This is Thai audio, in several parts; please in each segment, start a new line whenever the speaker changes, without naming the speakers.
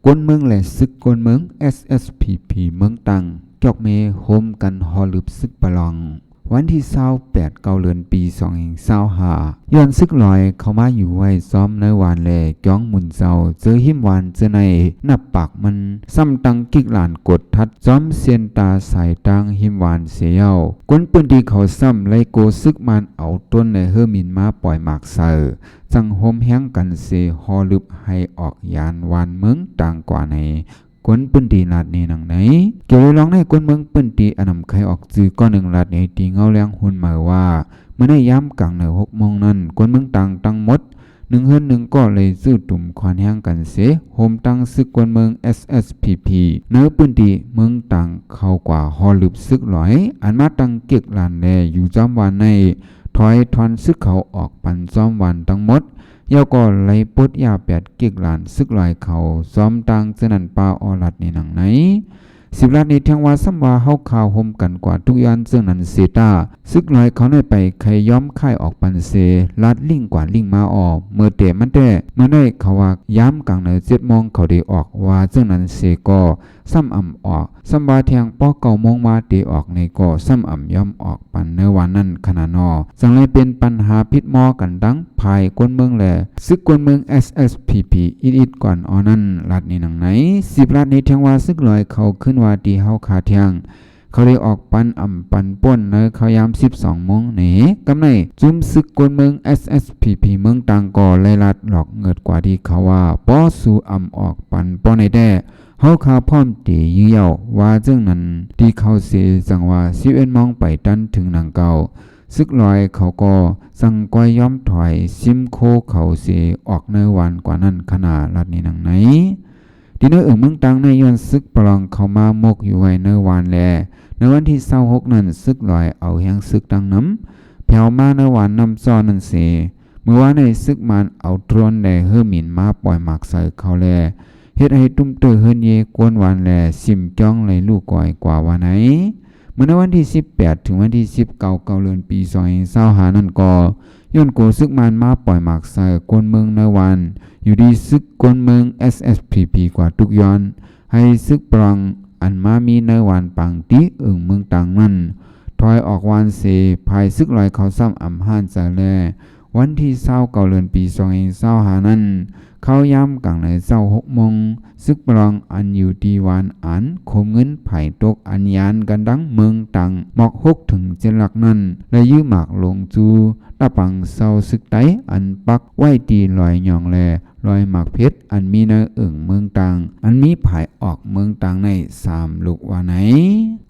กวนเมืองและซึกกวนเมือง SSPP เมืองตังจอกเมโฮมกันฮอลึบซึกปะลองวันที่28เดือนปี2025ย้อนซึกลอยเข้ามาอยู่ไว้ซ้อมในวานแลจ้องหมุนเจ้าเจอหิมวานเจอในนับปากมันซ้ำตังกิกหลานกดทัดซ้อมเซียนตาสายตังหิมวานเสียเย้ากวนปืนที่เขาซ้ำไล่โกซึกมันเอาต้นในเฮอมินมาปล่อยหมากเซอจังโฮมแห้งกันเสฮอลึบให้ออกยานวานเมืองต่างกว่าในกวนปืนตีลาดนี้นังไหนเกี่ยวลองในกวนเมืองปืนตีอนำไขออกจื้อก้อนหนึ่งลาดในตีเงาแรงหุ่นหมายว่าเมื่อในย้ำกลางใน6 โมงนั้นกวนเมืองต่างตั้งหมด1 เฮือน 1ก็เลยซื้อตุ่มควานแห้งกันเสโฮมตั้งซึกกวนเมือง SSPP เนื้อปืนตีเมืองต่างเข้ากว่าฮอลึบซึกหลอยอันมาตั้งเกียกลานแลอยู่จอมวันในถอยทอนซึกเขาออกปันจอมวันทั้งหมดยาวก็ไล่ปดยา8 เกียกลานซึกลอยเขาซ้อมตังเจนันปาออลัดในหนังไหน10 ล้านนี้ทั้งว่าซ้ำว่าเฮาข่าวห่มกันกว่าทุกยันซึ่งนั้นเซตาซึกลอยเขาได้ไปใครย้อมค่ายออกปันเซลัดลิงกว่าลิงมาออกเมื่อเตะมันแต่เมื่อได้เขาว่าย้ำกลางใน7 โมงเขาได้ออกว่าซึ่งนั้นเซก็ซ้ำอ่ำออกซ้ำว่าแทงป้อ9 โมงมาเตะออกในก็ซ้ำอ่ำย้อมออกปันในวันนั้นขนาดนอจังเลยเป็นปัญหาพิษมอกันดังภายกวนเมืองแหละซึกกวนเมือง SSPP อิดก่อนออนั้นลัดนี้หนังไหน10 ล้านนี้ทั้งว่าซึกลอยเขาขึ้นว่าตีเฮาขาเทียงเขาได้ออกปันอ่ำปันป่นในเขายาม12 โมงนี่กำในจุ่มซึกกวนเมือง SSPP เมืองต่างก่อไล่ลัดหลอกเงิดกว่าที่เขาว่าป้อสู่อ่ำออกปันป้อในแด่เฮาคาพร้อมตียื้อเยาว่าจึงนั้นที่เขาเสียจังว่า11 โมงไปตันถึงหนังเก่าซึกลอยเขาก็สั่งก้อยย้อมถอยซิมโคเขาเสียออกในวันกว่านั้นขนาดลัดนี้หนังไหนที่เนื้อเมืองต่างในย้อนซึกปลองเข้ามามกอยู่ไว้ในวันแลในวันที่26นั้นซึกลอยเอาแห่งซึกดังน้ำแผ่วมาในวันน้ำซ้อนนั้นเสเมื่อว่าในซึกมันเอาโดรนแลเฮอมินมาปล่อยหมากใส่เขาแลเฮ็ดให้ตุ้มเตอเฮินเยกวนวันแลซิมจ้องเลยลูกก่อยกว่าวันไหนเมื่อในวันที่18ถึงวันที่19เดือนปี2025นั้นก็ย้อนโกซึกมันมาปล่อยหมากใส่กวนเมืองในวันอยู่ดีซึกกวนเมือง SSPP กว่าทุกย้อนให้ซึกปรองอันมามีในวันปังติเมืองต่างนั้นถอยออกวันเสภายซึกลอยเขาซ้ำอ่ำห้านจะแลวันที่29เดือนปี2025นั้นเขาย้ำกลางใน6 โมงซึกปรองอันอยู่ดีวันอันคมเงินไผ่ตกอันยานกันดังเมืองต่างหมอก6 ถึง 7 หลักนั้นและยื้อหมากลงจูตะปังเศร้าซึกไตอันปักไว้ตีลอยหยองแลลอยหมากเพชรอันมีในเมืองต่างอันมีไผ่ออกเมืองต่างใน3 ลูกว่าไหน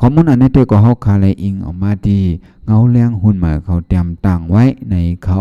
ข้อมูลอันนี้เตก็เฮาคาเลยอิงออกมาดีเงาแรงหุ่นหมายเขาเตรียมตั้งไว้ในเขา